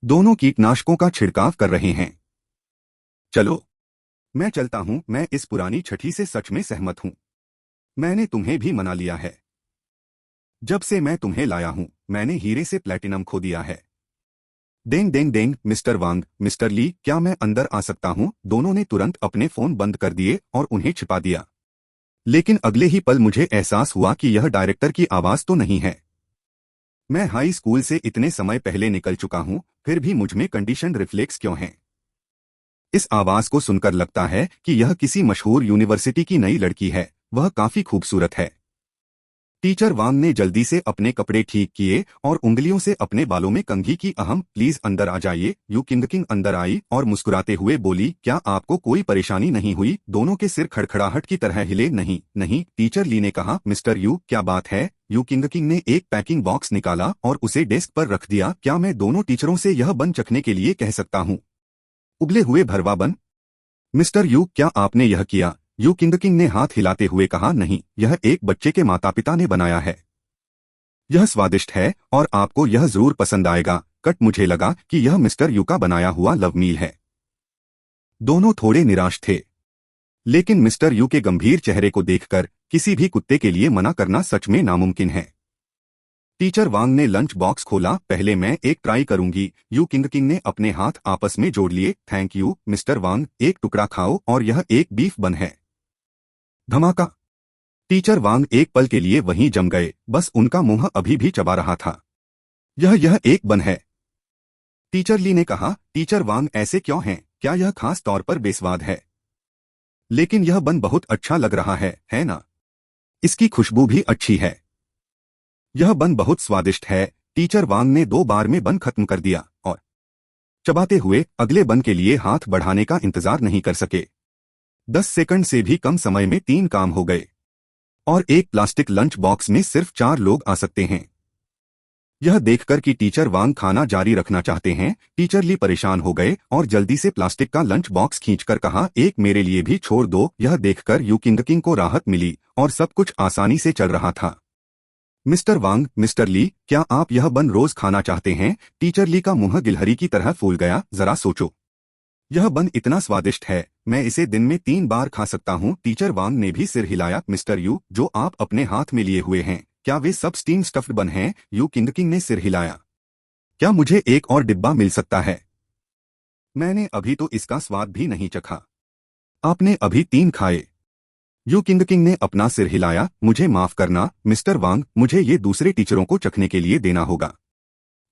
दोनों कीटनाशकों का छिड़काव कर रहे हैं। चलो मैं चलता हूँ। मैं इस पुरानी छठी से सच में सहमत हूँ। मैंने तुम्हें भी मना लिया है। जब से मैं तुम्हें लाया हूँ मैंने हीरे से प्लेटिनम खो दिया है। डेंग डेंग डेंग। मिस्टर वांग, मिस्टर ली, क्या मैं अंदर आ सकता हूँ? दोनों ने तुरंत अपने फोन बंद कर दिए और उन्हें छिपा दिया। लेकिन अगले ही पल मुझे एहसास हुआ कि यह डायरेक्टर की आवाज तो नहीं है। मैं हाई स्कूल से इतने समय पहले निकल चुका हूँ, फिर भी मुझमें कंडीशनड रिफ्लेक्स क्यों हैं? इस आवाज को सुनकर लगता है कि यह किसी मशहूर यूनिवर्सिटी की नई लड़की है। वह काफी खूबसूरत है। टीचर वांग ने जल्दी से अपने कपड़े ठीक किए और उंगलियों से अपने बालों में कंघी की। प्लीज अंदर आ जाइए। यू किंग अंदर आई और मुस्कुराते हुए बोली, क्या आपको कोई परेशानी नहीं हुई? दोनों के सिर खड़खड़ाहट की तरह हिले। नहीं नहीं, टीचर ली ने कहा। मिस्टर यू, क्या बात है? यू किंग ने एक पैकिंग बॉक्स निकाला और उसे डेस्क पर रख दिया। क्या मैं दोनों टीचरों से यह बन चखने के लिए कह सकता हूँ? उबले हुए भरवा बन। मिस्टर यू, क्या आपने यह किया? यू किंग ने हाथ हिलाते हुए कहा, नहीं, यह एक बच्चे के माता पिता ने बनाया है। यह स्वादिष्ट है और आपको यह जरूर पसंद आएगा। कट, मुझे लगा कि यह मिस्टर यू का बनाया हुआ लव मील है। दोनों थोड़े निराश थे, लेकिन मिस्टर यू के गंभीर चेहरे को देखकर किसी भी कुत्ते के लिए मना करना सच में नामुमकिन है। टीचर वांग ने लंच बॉक्स खोला। पहले मैं एक ट्राई करूंगी। यू किंग ने अपने हाथ आपस में जोड़ लिए। थैंक यू मिस्टर वांग, एक टुकड़ा खाओ और यह एक बीफ बन है। धमाका। टीचर वांग एक पल के लिए वहीं जम गए, बस उनका मुंह अभी भी चबा रहा था। यह एक बन है। टीचर ली ने कहा। टीचर वांग, ऐसे क्यों हैं? क्या यह खास तौर पर बेस्वाद है? लेकिन यह बन बहुत अच्छा लग रहा है ना? इसकी खुशबू भी अच्छी है। यह बन बहुत स्वादिष्ट है। टीचर वांग ने 2 बार में बन खत्म कर दिया और चबाते हुए अगले बन के लिए हाथ बढ़ाने का इंतजार नहीं कर सके। 10 सेकंड से भी कम समय में 3 काम हो गए और एक प्लास्टिक लंच बॉक्स में सिर्फ 4 लोग आ सकते हैं। यह देखकर कि टीचर वांग खाना जारी रखना चाहते हैं, टीचर ली परेशान हो गए और जल्दी से प्लास्टिक का लंच बॉक्स खींचकर कहा, एक मेरे लिए भी छोड़ दो। यह देखकर यू किंग को राहत मिली और सब कुछ आसानी से चल रहा था। मिस्टर वांग, मिस्टर ली, क्या आप यह बन रोज खाना चाहते हैं? टीचर ली का मुंह गिलहरी की तरह फूल गया। जरा सोचो, यह बन इतना स्वादिष्ट है, मैं इसे दिन में 3 बार खा सकता हूँ। टीचर वांग ने भी सिर हिलाया। मिस्टर यू, जो आप अपने हाथ में लिए हुए हैं, क्या वे सब स्टीम स्टफ्ड बन हैं? यू किंग ने सिर हिलाया। क्या मुझे एक और डिब्बा मिल सकता है? मैंने अभी तो इसका स्वाद भी नहीं चखा। आपने अभी 3 खाए। यू किंग ने अपना सिर हिलाया। मुझे माफ करना मिस्टर वांग, मुझे ये दूसरे टीचरों को चखने के लिए देना होगा।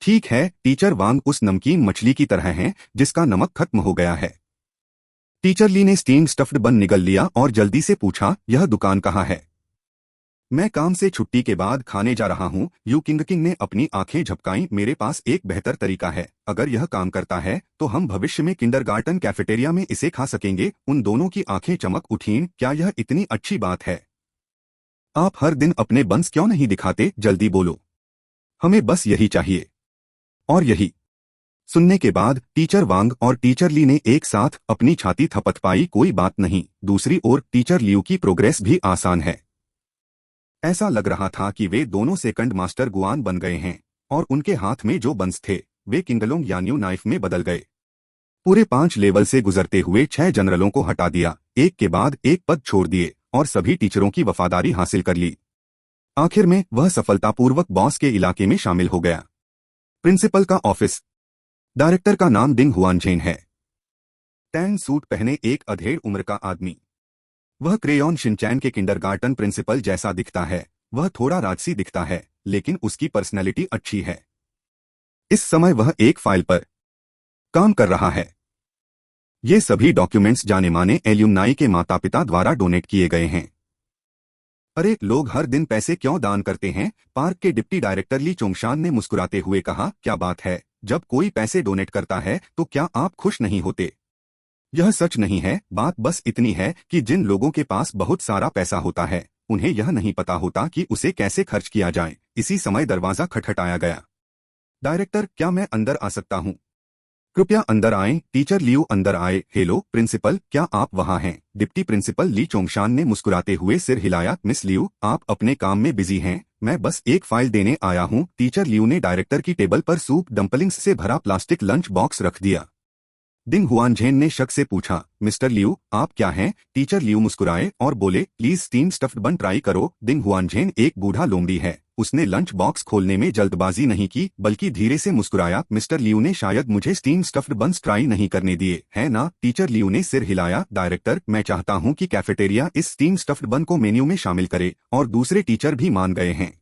ठीक है। टीचर वांग उस नमकीन मछली की तरह हैं जिसका नमक खत्म हो गया है। टीचर ली ने स्टीम स्टफ्ड बन निगल लिया और जल्दी से पूछा, यह दुकान कहाँ है? मैं काम से छुट्टी के बाद खाने जा रहा हूँ। यू किंग ने अपनी आंखें झपकाईं। मेरे पास एक बेहतर तरीका है। अगर यह काम करता है तो हम भविष्य में किंडरगार्टन कैफेटेरिया में इसे खा सकेंगे। उन दोनों की आंखें चमक उठीं। क्या यह इतनी अच्छी बात है? आप हर दिन अपने बंस क्यों नहीं दिखाते? जल्दी बोलो। हमें बस यही चाहिए और यही। सुनने के बाद टीचर वांग और टीचर ली ने एक साथ अपनी छाती थपथपाई। कोई बात नहीं। दूसरी ओर टीचर लियू की प्रोग्रेस भी आसान है। ऐसा लग रहा था कि वे दोनों सेकंड मास्टर गुआन बन गए हैं और उनके हाथ में जो बंस थे वे किंगलोंग यान्यू नाइफ में बदल गए। पूरे 5 लेवल से गुजरते हुए 6 जनरलों को हटा दिया, एक के बाद एक पद छोड़ दिए और सभी टीचरों की वफादारी हासिल कर ली। आखिर में वह सफलतापूर्वक बॉस के इलाके में शामिल हो गया। प्रिंसिपल का ऑफिस। डायरेक्टर का नाम डिंग हुआनझेन है। टैन सूट पहने एक अधेड़ उम्र का आदमी। वह क्रेयॉन शिनचैन के किंडरगार्टन प्रिंसिपल जैसा दिखता है। वह थोड़ा राजसी दिखता है, लेकिन उसकी पर्सनैलिटी अच्छी है। इस समय वह एक फाइल पर काम कर रहा है। ये सभी डॉक्यूमेंट्स जाने माने एल्यूमनाई के माता पिता द्वारा डोनेट किए गए हैं। अरे, लोग हर दिन पैसे क्यों दान करते हैं? पार्क के डिप्टी डायरेक्टर ली चोंगशान ने मुस्कुराते हुए कहा, क्या बात है, जब कोई पैसे डोनेट करता है तो क्या आप खुश नहीं होते? यह सच नहीं है। बात बस इतनी है कि जिन लोगों के पास बहुत सारा पैसा होता है उन्हें यह नहीं पता होता कि उसे कैसे खर्च किया जाए। इसी समय दरवाजा खटखटाया गया। डायरेक्टर, क्या मैं अंदर आ सकता हूँ? कृपया अंदर आएं। टीचर लियू अंदर आए। हेलो प्रिंसिपल, क्या आप वहाँ हैं? डिप्टी प्रिंसिपल ली चोंगशान ने मुस्कुराते हुए सिर हिलाया। मिस लियू, आप अपने काम में बिजी हैं, मैं बस एक फाइल देने आया हूँ। टीचर लियू ने डायरेक्टर की टेबल पर सूप डंपलिंग्स से भरा प्लास्टिक लंच बॉक्स रख दिया। डिंग हुआनझेन ने शक से पूछा, मिस्टर लियू आप क्या हैं? टीचर लियू मुस्कुराए और बोले, प्लीज स्टीम स्टफ्ड बन ट्राई करो। डिंग हुआनझेन एक बूढ़ा लोमड़ी है। उसने लंच बॉक्स खोलने में जल्दबाजी नहीं की बल्कि धीरे से मुस्कुराया। मिस्टर लियू ने शायद मुझे स्टीम स्टफ्ड बन्स ट्राई नहीं करने दिए, है ना? टीचर लियू ने सिर हिलाया। डायरेक्टर, मैं चाहता हूं कि कैफेटेरिया इस स्टीम स्टफ्ड बन को मेन्यू में शामिल करे, और दूसरे टीचर भी मान गए हैं।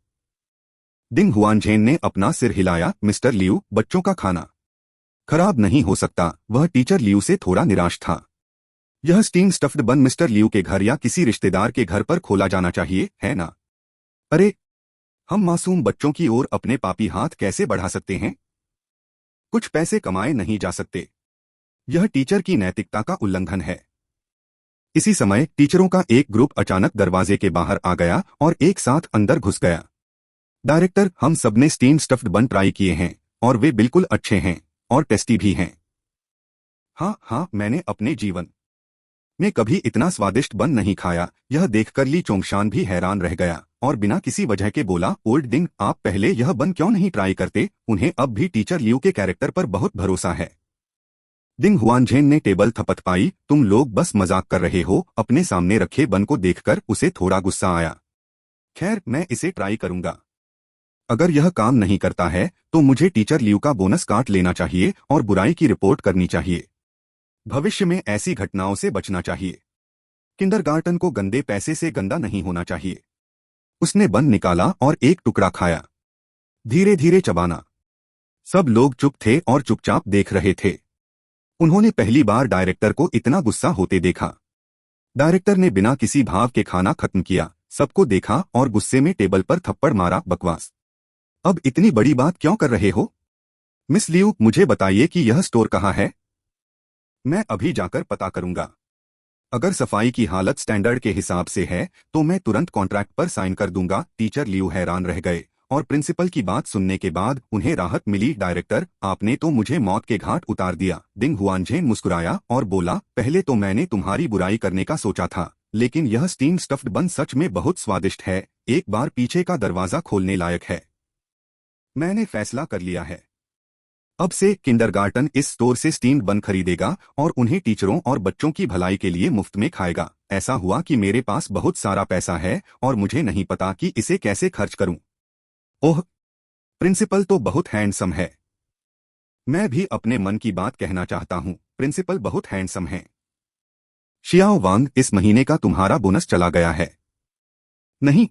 डिंग हुआनझेन ने अपना सिर हिलाया। मिस्टर लियू, बच्चों का खाना खराब नहीं हो सकता। वह टीचर लियू से थोड़ा निराश था। यह स्टीम स्टफ्ड बन मिस्टर लियू के घर या किसी रिश्तेदार के घर पर खोला जाना चाहिए, है ना? अरे, हम मासूम बच्चों की ओर अपने पापी हाथ कैसे बढ़ा सकते हैं? कुछ पैसे कमाए नहीं जा सकते। यह टीचर की नैतिकता का उल्लंघन है। इसी समय टीचरों का एक ग्रुप अचानक दरवाजे के बाहर आ गया और एक साथ अंदर घुस गया। डायरेक्टर, हम सबने स्टीम स्टफ्ड बन ट्राई किए हैं और वे बिल्कुल अच्छे हैं और टेस्टी भी हैं। हाँ, मैंने अपने जीवन में कभी इतना स्वादिष्ट बन नहीं खाया। यह देखकर ली चोंगशान भी हैरान रह गया और बिना किसी वजह के बोला, ओल्ड डिंग, आप पहले यह बन क्यों नहीं ट्राई करते? उन्हें अब भी टीचर लियू के कैरेक्टर पर बहुत भरोसा है। डिंग हुआनझेन ने टेबल थपथपाई। तुम लोग बस मजाक कर रहे हो। अपने सामने रखे बन को देखकर उसे थोड़ा गुस्सा आया। खैर, मैं इसे ट्राई करूंगा। अगर यह काम नहीं करता है तो मुझे टीचर लियू का बोनस काट लेना चाहिए और बुराई की रिपोर्ट करनी चाहिए। भविष्य में ऐसी घटनाओं से बचना चाहिए। किंडरगार्टन को गंदे पैसे से गंदा नहीं होना चाहिए। उसने बन निकाला और एक टुकड़ा खाया। धीरे धीरे चबाना। सब लोग चुप थे और चुपचाप देख रहे थे। उन्होंने पहली बार डायरेक्टर को इतना गुस्सा होते देखा। डायरेक्टर ने बिना किसी भाव के खाना खत्म किया, सबको देखा और गुस्से में टेबल पर थप्पड़ मारा। बकवास, अब इतनी बड़ी बात क्यों कर रहे हो? मिस लियू, मुझे बताइए कि यह स्टोर कहाँ है। मैं अभी जाकर पता करूंगा। अगर सफाई की हालत स्टैंडर्ड के हिसाब से है तो मैं तुरंत कॉन्ट्रैक्ट पर साइन कर दूंगा। टीचर लियू हैरान रह गए और प्रिंसिपल की बात सुनने के बाद उन्हें राहत मिली। डायरेक्टर, आपने तो मुझे मौत के घाट उतार दिया। डिंग हुआनझेन मुस्कुराया और बोला, पहले तो मैंने तुम्हारी बुराई करने का सोचा था, लेकिन यह स्टीम स्टफ्ड बन सच में बहुत स्वादिष्ट है। एक बार पीछे का दरवाजा खोलने लायक है। मैंने फैसला कर लिया है। अब से किंडरगार्टन इस स्टोर से स्टीम्ड बन खरीदेगा और उन्हें टीचरों और बच्चों की भलाई के लिए मुफ्त में खाएगा। ऐसा हुआ कि मेरे पास बहुत सारा पैसा है और मुझे नहीं पता कि इसे कैसे खर्च करूं। ओह, प्रिंसिपल तो बहुत हैंडसम है। मैं भी अपने मन की बात कहना चाहता हूं। प्रिंसिपल बहुत हैंडसम है। शियाओ वांग, इस महीने का तुम्हारा बोनस चला गया है। नहीं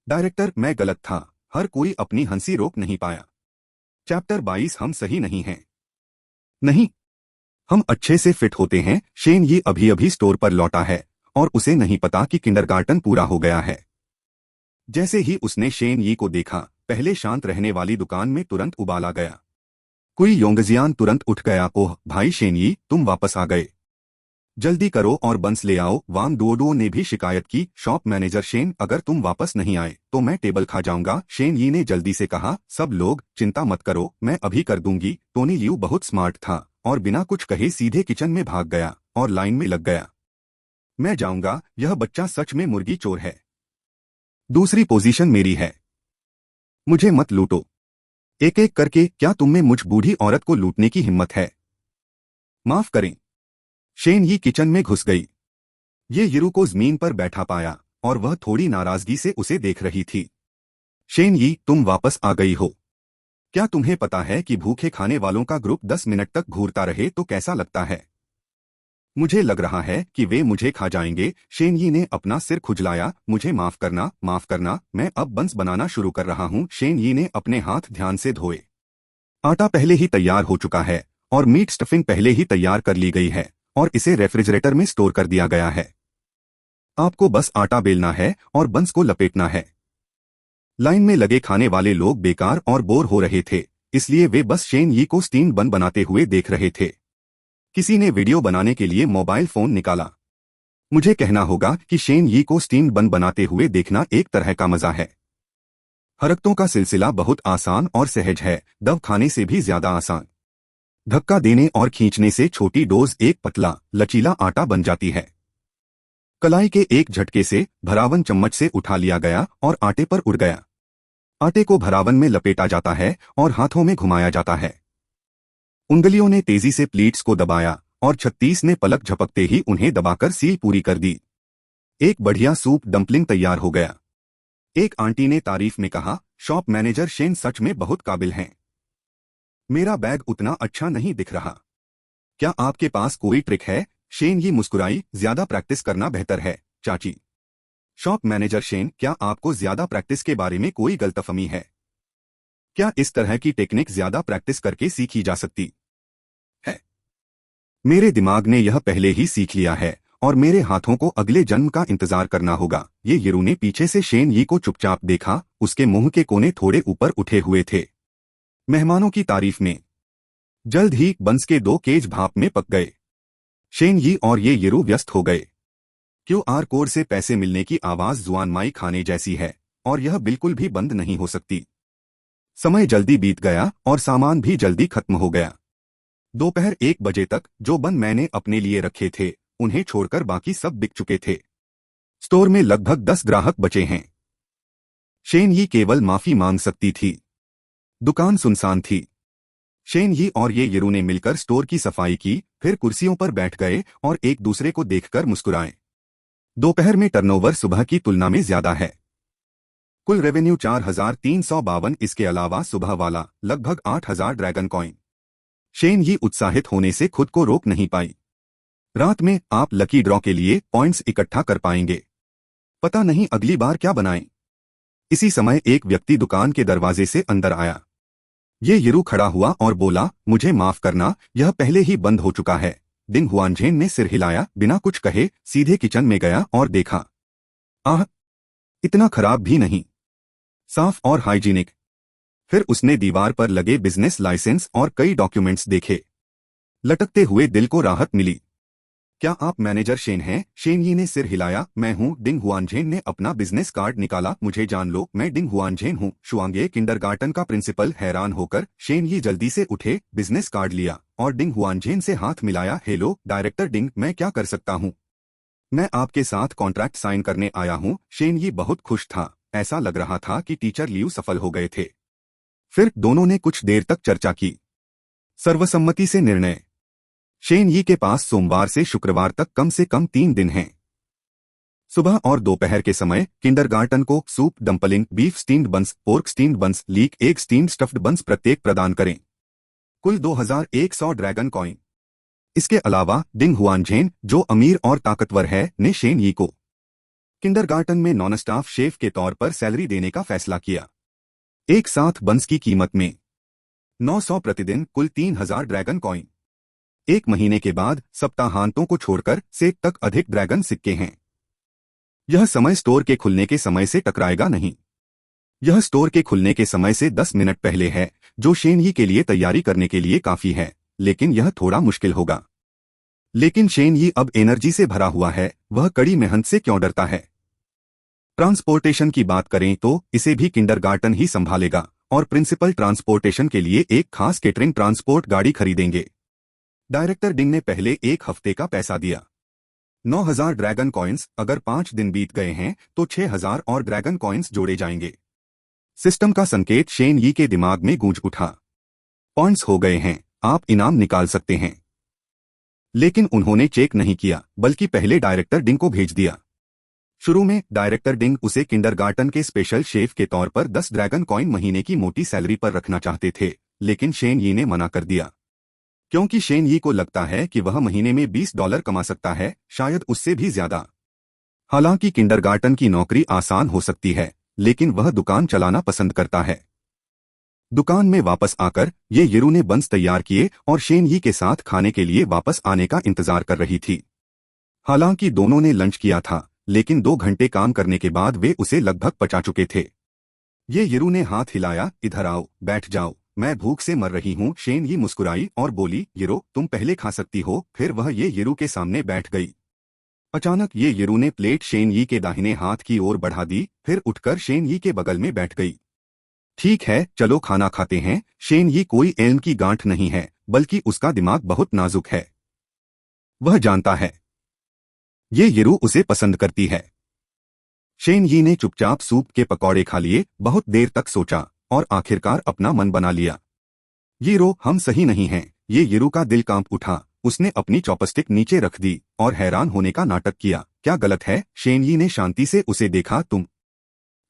डायरेक्टर, मैं गलत था। हर कोई अपनी हंसी रोक नहीं पाया। चैप्टर 22, हम सही नहीं हैं। नहीं, हम अच्छे से फिट होते हैं। शेन ये अभी अभी स्टोर पर लौटा है और उसे नहीं पता कि किंडरगार्टन पूरा हो गया है। जैसे ही उसने शेन यी को देखा, पहले शांत रहने वाली दुकान में तुरंत उबाल आ गया। कोई योंगजियान तुरंत उठ गया। ओह भाई शेन यी, तुम वापस आ गए। जल्दी करो और बंस ले आओ। वांग डुओडुओ ने भी शिकायत की। शॉप मैनेजर शेन, अगर तुम वापस नहीं आए तो मैं टेबल खा जाऊंगा। शेन यी ने जल्दी से कहा, सब लोग चिंता मत करो, मैं अभी कर दूंगी। टोनी लियू बहुत स्मार्ट था और बिना कुछ कहे सीधे किचन में भाग गया और लाइन में लग गया। मैं जाऊंगा, यह बच्चा सच में मुर्गी चोर है। दूसरी पोजीशन मेरी है। मुझे मत लूटो। एक एक करके, क्या तुम में मुझ बूढ़ी औरत को लूटने की हिम्मत है? माफ करें। शेन यी किचन में घुस गई। ये यिरू को जमीन पर बैठा पाया और वह थोड़ी नाराजगी से उसे देख रही थी। शेन यी, तुम वापस आ गई हो। क्या तुम्हें पता है कि भूखे खाने वालों का ग्रुप 10 मिनट तक घूरता रहे तो कैसा लगता है? मुझे लग रहा है कि वे मुझे खा जाएंगे। शेन यी ने अपना सिर खुजलाया। मुझे माफ करना, मैं अब बंस बनाना शुरू कर रहा हूं। शेन यी ने अपने हाथ ध्यान से धोए। आटा पहले ही तैयार हो चुका है और मीट स्टफिंग पहले ही तैयार कर ली गई है और इसे रेफ्रिजरेटर में स्टोर कर दिया गया है। आपको बस आटा बेलना है और बंस को लपेटना है। लाइन में लगे खाने वाले लोग बेकार और बोर हो रहे थे, इसलिए वे बस शेन यी को स्टीम्ड बन बनाते हुए देख रहे थे। किसी ने वीडियो बनाने के लिए मोबाइल फोन निकाला। मुझे कहना होगा कि शेन यी को स्टीम्ड बन बनाते हुए देखना एक तरह का मजा है। हरकतों का सिलसिला बहुत आसान और सहज है, दव खाने से भी ज्यादा आसान। धक्का देने और खींचने से छोटी डोज एक पतला लचीला आटा बन जाती है। कलाई के एक झटके से भरावन चम्मच से उठा लिया गया और आटे पर उड़ गया। आटे को भरावन में लपेटा जाता है और हाथों में घुमाया जाता है। उंगलियों ने तेजी से प्लीट्स को दबाया और 36 ने पलक झपकते ही उन्हें दबाकर सील पूरी कर दी। एक बढ़िया सूप डंपलिंग तैयार हो गया। एक आंटी ने तारीफ में कहा, शॉप मैनेजर शेन सच में बहुत काबिल हैं। मेरा बैग उतना अच्छा नहीं दिख रहा। क्या आपके पास कोई ट्रिक है? शेन ही मुस्कुराई, ज्यादा प्रैक्टिस करना बेहतर है, चाची। शॉप मैनेजर शेन, क्या आपको ज्यादा प्रैक्टिस के बारे में कोई गलतफहमी है? क्या इस तरह की टेक्निक ज्यादा प्रैक्टिस करके सीखी जा सकती है? मेरे दिमाग ने यह पहले ही सीख लिया है और मेरे हाथों को अगले जन्म का इंतजार करना होगा। ये यिरू ने पीछे से शेन यी को चुपचाप देखा, उसके मुंह के कोने थोड़े ऊपर उठे हुए थे। मेहमानों की तारीफ में जल्द ही बंस के 2 केज भाप में पक गए। शेन यी और ये यिरू व्यस्त हो गए। क्यूआर कोड से पैसे मिलने की आवाज जुआन माई खाने जैसी है और यह बिल्कुल भी बंद नहीं हो सकती। समय जल्दी बीत गया और सामान भी जल्दी खत्म हो गया। दोपहर 1 बजे तक जो बन मैंने अपने लिए रखे थे उन्हें छोड़कर बाकी सब बिक चुके थे। स्टोर में लगभग 10 ग्राहक बचे हैं। शेन यी केवल माफी मांग सकती थी। दुकान सुनसान थी। शेन यी और ये यिरू ने मिलकर स्टोर की सफाई की, फिर कुर्सियों पर बैठ गए और एक दूसरे को देखकर मुस्कुराए। दोपहर में टर्नओवर सुबह की तुलना में ज्यादा है। कुल रेवेन्यू 4352, इसके अलावा सुबह वाला लगभग 8000 ड्रैगन कॉइन। शेन यी उत्साहित होने से खुद को रोक नहीं पाई। रात में आप लकी ड्रॉ के लिए पॉइंट्स इकट्ठा कर पाएंगे। पता नहीं अगली बार क्या बनाएं। इसी समय एक व्यक्ति दुकान के दरवाजे से अंदर आया। ये यिरू खड़ा हुआ और बोला, मुझे माफ करना, यह पहले ही बंद हो चुका है। डिंग हुआनझेन ने सिर हिलाया, बिना कुछ कहे सीधे किचन में गया और देखा। आह, इतना खराब भी नहीं, साफ और हाइजीनिक। फिर उसने दीवार पर लगे बिजनेस लाइसेंस और कई डॉक्यूमेंट्स देखे। लटकते हुए दिल को राहत मिली। क्या आप मैनेजर शेन हैं? शेन यी ने सिर हिलाया, मैं हूं। डिंग हुआनझेन ने अपना बिजनेस कार्ड निकाला, मुझे जान लो, मैं डिंग हुआनझेन हूं, शुआंगे किंडरगार्टन का प्रिंसिपल। हैरान होकर शेन यी जल्दी से उठे, बिजनेस कार्ड लिया और डिंग हुआनझेन से हाथ मिलाया। हेलो डायरेक्टर डिंग, मैं क्या कर सकता हूं? मैं आपके साथ कॉन्ट्रैक्ट साइन करने आया हूं। शेन यी बहुत खुश था, ऐसा लग रहा था कि टीचर लियू सफल हो गए थे। फिर दोनों ने कुछ देर तक चर्चा की। सर्वसम्मति से निर्णय। शेन यी के पास सोमवार से शुक्रवार तक कम से कम 3 दिन हैं। सुबह और दोपहर के समय किंडरगार्टन को सूप डंपलिंग, बीफ स्टीम्ड बंस, पोर्क स्टीम्ड बंस, लीक एग स्टीम्ड स्टफ्ड बंस प्रत्येक प्रदान करें। कुल 2100 ड्रैगन कॉइन। इसके अलावा डिंग हुआनझेन, जो अमीर और ताकतवर है, ने शेन यी को किंडरगार्टन में नॉन स्टाफ शेफ के तौर पर सैलरी देने का फैसला किया। एक साथ बंस की कीमत में 900 प्रतिदिन, कुल 3000 ड्रैगन कॉइन। 1 महीने के बाद सप्ताहांतों को छोड़कर से तक अधिक ड्रैगन सिक्के हैं। यह समय स्टोर के खुलने के समय से टकराएगा नहीं। यह स्टोर के खुलने के समय से 10 मिनट पहले है, जो शेन यी के लिए तैयारी करने के लिए काफी है, लेकिन यह थोड़ा मुश्किल होगा। लेकिन शेन यी अब एनर्जी से भरा हुआ है, वह कड़ी मेहनत से क्यों डरता है? ट्रांसपोर्टेशन की बात करें तो इसे भी किंडरगार्टन ही संभालेगा और प्रिंसिपल ट्रांसपोर्टेशन के लिए एक खास केटरिंग ट्रांसपोर्ट गाड़ी खरीदेंगे। डायरेक्टर डिंग ने पहले 1 हफ्ते का पैसा दिया, 9000 ड्रैगन कॉइन्स। अगर 5 दिन बीत गए हैं तो 6000 और ड्रैगन कॉइन्स जोड़े जाएंगे। सिस्टम का संकेत शेन यी के दिमाग में गूंज उठा। पॉइंट्स हो गए हैं, आप इनाम निकाल सकते हैं। लेकिन उन्होंने चेक नहीं किया, बल्कि पहले डायरेक्टर डिंग को भेज दिया। शुरू में डायरेक्टर डिंग उसे किंडरगार्टन के स्पेशल शेफ के तौर पर 10 ड्रैगन कॉइन महीने की मोटी सैलरी पर रखना चाहते थे, लेकिन शेन यी ने मना कर दिया, क्योंकि शेन यी को लगता है कि वह महीने में $20 कमा सकता है, शायद उससे भी ज्यादा। हालांकि किंडरगार्टन की नौकरी आसान हो सकती है, लेकिन वह दुकान चलाना पसंद करता है। दुकान में वापस आकर ये यिरू ने बंस तैयार किए और शेन यी के साथ खाने के लिए वापस आने का इंतजार कर रही थी। हालांकि दोनों ने लंच किया था, लेकिन 2 घंटे काम करने के बाद वे उसे लगभग पचा चुके थे। ये यिरू ने हाथ हिलाया, इधर आओ, बैठ जाओ, मैं भूख से मर रही हूँ। शेन यी मुस्कुराई और बोली, यिरू, तुम पहले खा सकती हो। फिर वह ये यिरू के सामने बैठ गई। अचानक ये यिरू ने प्लेट शेन यी के दाहिने हाथ की ओर बढ़ा दी, फिर उठकर शेन यी के बगल में बैठ गई। ठीक है, चलो खाना खाते हैं। शेन यी कोई एल्म की गांठ नहीं है, बल्कि उसका दिमाग बहुत नाजुक है। वह जानता है ये यिरू उसे पसंद करती है। शेन यी ने चुपचाप सूप के पकौड़े खा लिए, बहुत देर तक सोचा और आखिरकार अपना मन बना लिया। यिरू, हम सही नहीं हैं, ये यिरू का दिल कांप उठा। उसने अपनी चॉपस्टिक नीचे रख दी और हैरान होने का नाटक किया। क्या गलत है? शेनयी ने शांति से उसे देखा। तुम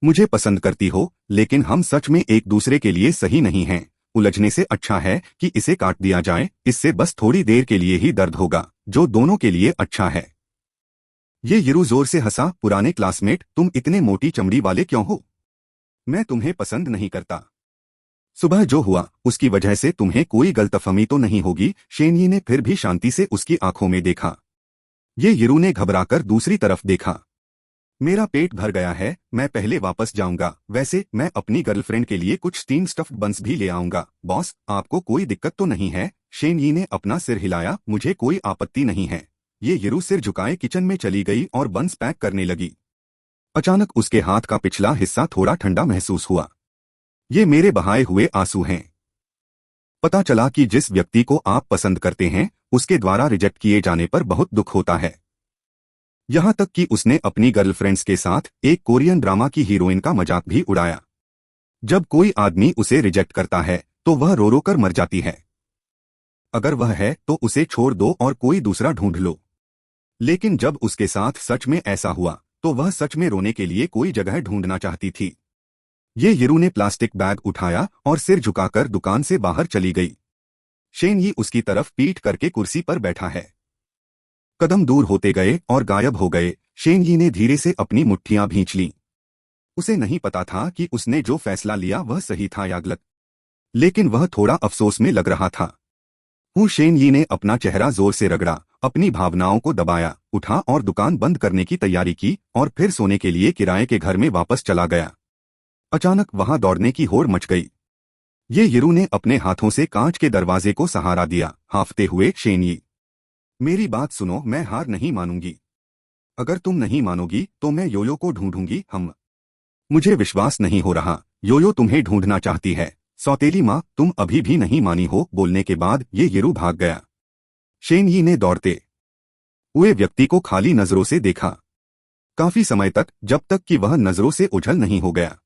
मुझे पसंद करती हो, लेकिन हम सच में एक दूसरे के लिए सही नहीं हैं। उलझने से अच्छा है कि इसे काट दिया जाए। इससे बस थोड़ी देर के लिए ही दर्द होगा, जो दोनों के लिए अच्छा है। ये यिरू जोर से हंसा। पुराने क्लासमेट, तुम इतने मोटी चमड़ी वाले क्यों हो? मैं तुम्हें पसंद नहीं करता। सुबह जो हुआ उसकी वजह से तुम्हें कोई गलतफहमी तो नहीं होगी? शेनयी ने फिर भी शांति से उसकी आंखों में देखा। ये यिरू ने घबराकर दूसरी तरफ देखा। मेरा पेट भर गया है, मैं पहले वापस जाऊंगा। वैसे मैं अपनी गर्लफ्रेंड के लिए कुछ स्टीम स्टफ्ड बंस भी ले आऊंगा। बॉस, आपको कोई दिक्कत तो नहीं है? शेनयी ने अपना सिर हिलाया। मुझे कोई आपत्ति नहीं है। ये यिरू सिर झुकाए किचन में चली गई और बंस पैक करने लगी। अचानक उसके हाथ का पिछला हिस्सा थोड़ा ठंडा महसूस हुआ। ये मेरे बहाए हुए आंसू हैं। पता चला कि जिस व्यक्ति को आप पसंद करते हैं उसके द्वारा रिजेक्ट किए जाने पर बहुत दुख होता है। यहां तक कि उसने अपनी गर्लफ्रेंड्स के साथ एक कोरियन ड्रामा की हीरोइन का मजाक भी उड़ाया। जब कोई आदमी उसे रिजेक्ट करता है तो वह रो रो कर मर जाती है। अगर वह है तो उसे छोड़ दो और कोई दूसरा ढूंढ लो। लेकिन जब उसके साथ सच में ऐसा हुआ तो वह सच में रोने के लिए कोई जगह ढूंढना चाहती थी। ये यिरू ने प्लास्टिक बैग उठाया और सिर झुकाकर दुकान से बाहर चली गई। शेनयी उसकी तरफ पीठ करके कुर्सी पर बैठा है। कदम दूर होते गए और गायब हो गए। शेनयी ने धीरे से अपनी मुट्ठियां भींच लीं। उसे नहीं पता था कि उसने जो फैसला लिया वह सही था या गलत, लेकिन वह थोड़ा अफसोस में लग रहा था। शेनयी ने अपना चेहरा जोर से रगड़ा, अपनी भावनाओं को दबाया, उठा और दुकान बंद करने की तैयारी की और फिर सोने के लिए किराए के घर में वापस चला गया। अचानक वहां दौड़ने की होड़ मच गई। ये यिरू ने अपने हाथों से कांच के दरवाजे को सहारा दिया, हांफते हुए। शेनयी, मेरी बात सुनो, मैं हार नहीं मानूंगी। अगर तुम नहीं मानोगी तो मैं योयो को ढूंढूंगी। मुझे विश्वास नहीं हो रहा। योयो तुम्हें ढूंढना चाहती है। सौतेली माँ, तुम अभी भी नहीं मानी हो। बोलने के बाद ये यिरू भाग गया। शेनयी ने दौड़ते हुए व्यक्ति को खाली नजरों से देखा, काफी समय तक, जब तक कि वह नजरों से ओझल नहीं हो गया।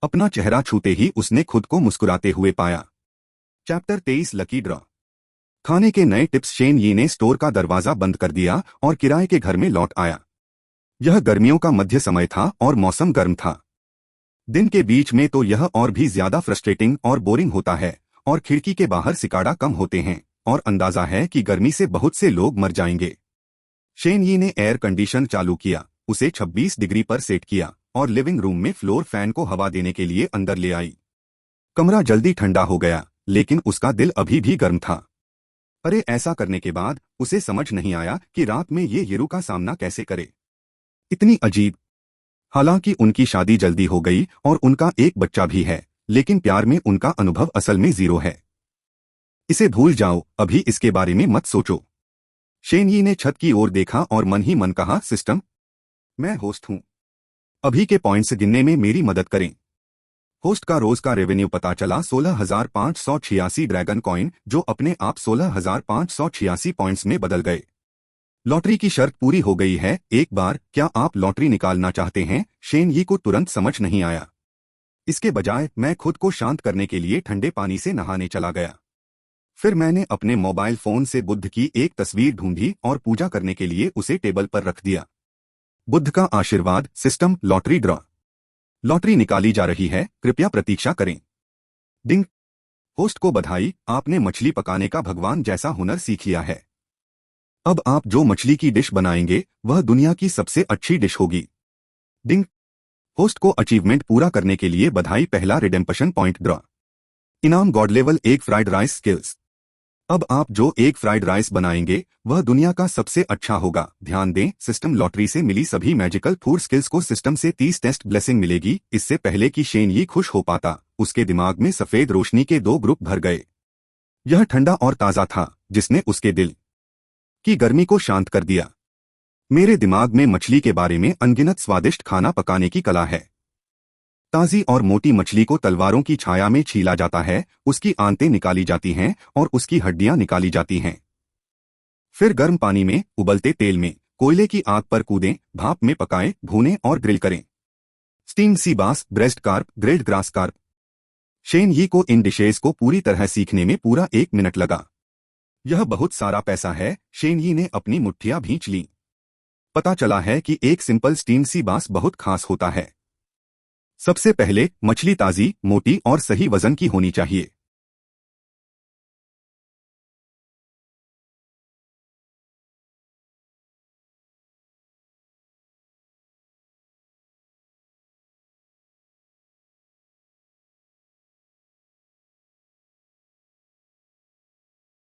अपना चेहरा छूते ही उसने खुद को मुस्कुराते हुए पाया। Chapter 23 lucky draw. खाने के नए टिप्स। शेनयी ने स्टोर का दरवाजा बंद कर दिया और किराए के घर में लौट आया। यह गर्मियों का मध्य समय था और मौसम गर्म था। दिन के बीच में तो यह और भी ज्यादा फ्रस्ट्रेटिंग और बोरिंग होता है और खिड़की के बाहर सिकाड़ा कम होते हैं और अंदाजा है कि गर्मी से बहुत से लोग मर जाएंगे। शेनयी ने एयर कंडीशन चालू किया, उसे 26 डिग्री पर सेट किया और लिविंग रूम में फ्लोर फैन को हवा देने के लिए अंदर ले आई। कमरा जल्दी ठंडा हो गया, लेकिन उसका दिल अभी भी गर्म था। अरे, ऐसा करने के बाद उसे समझ नहीं आया कि रात में ये यिरू का सामना कैसे करे। इतनी अजीब। हालांकि उनकी शादी जल्दी हो गई और उनका एक बच्चा भी है, लेकिन प्यार में उनका अनुभव असल में 0 है। इसे भूल जाओ, अभी इसके बारे में मत सोचो। शेनयी ने छत की ओर देखा और मन ही मन कहा, सिस्टम, मैं होस्ट हूं। अभी के पॉइंट्स गिनने में मेरी मदद करें। होस्ट का रोज का रेवेन्यू पता चला 16,586 ड्रैगन कॉइन, जो अपने आप 16,586 पॉइंट्स में बदल गए। लॉटरी की शर्त पूरी हो गई है। एक बार, क्या आप लॉटरी निकालना चाहते हैं? शेनयी को तुरंत समझ नहीं आया। इसके बजाय मैं खुद को शांत करने के लिए ठंडे पानी से नहाने चला गया। फिर मैंने अपने मोबाइल फोन से बुद्ध की एक तस्वीर ढूंढी और पूजा करने के लिए उसे टेबल पर रख दिया। बुद्ध का आशीर्वाद। System, lottery draw. लॉटरी निकाली जा रही है, कृपया प्रतीक्षा करें। डिंग। होस्ट को बधाई, आपने मछली पकाने का भगवान जैसा हुनर सीख लिया है। अब आप जो मछली की डिश बनाएंगे वह दुनिया की सबसे अच्छी डिश होगी। डिंग। होस्ट को अचीवमेंट पूरा करने के लिए बधाई, पहला रिडेम्पशन पॉइंट ड्रॉ। इनाम, God level 1 fried rice skills. अब आप जो एक फ्राइड राइस बनाएंगे वह दुनिया का सबसे अच्छा होगा। ध्यान दें, सिस्टम लॉटरी से मिली सभी मैजिकल फूड स्किल्स को सिस्टम से 30 टेस्ट ब्लेसिंग मिलेगी। इससे पहले कि शेनयी खुश हो पाता, उसके दिमाग में सफेद रोशनी के 2 ग्रुप भर गए। यह ठंडा और ताज़ा था, जिसने उसके दिल की गर्मी को शांत कर दिया। मेरे दिमाग में मछली के बारे में अनगिनत स्वादिष्ट खाना पकाने की कला है। ताज़ी और मोटी मछली को तलवारों की छाया में छीला जाता है, उसकी आंतें निकाली जाती हैं और उसकी हड्डियां निकाली जाती हैं। फिर गर्म पानी में, उबलते तेल में, कोयले की आग पर कूदें, भाप में पकाएं, भूनें और ग्रिल करें। Steam sea bass, braised carp, grilled grass carp. Shenyi को इन डिशेज को पूरी तरह सीखने में पूरा 1 मिनट लगा। यह बहुत सारा पैसा है। शेनयी ने अपनी मुट्ठियां भींच लीं। पता चला है कि एक सिंपल स्टीम सी बास बहुत खास होता है। सबसे पहले मछली ताजी, मोटी और सही वजन की होनी चाहिए।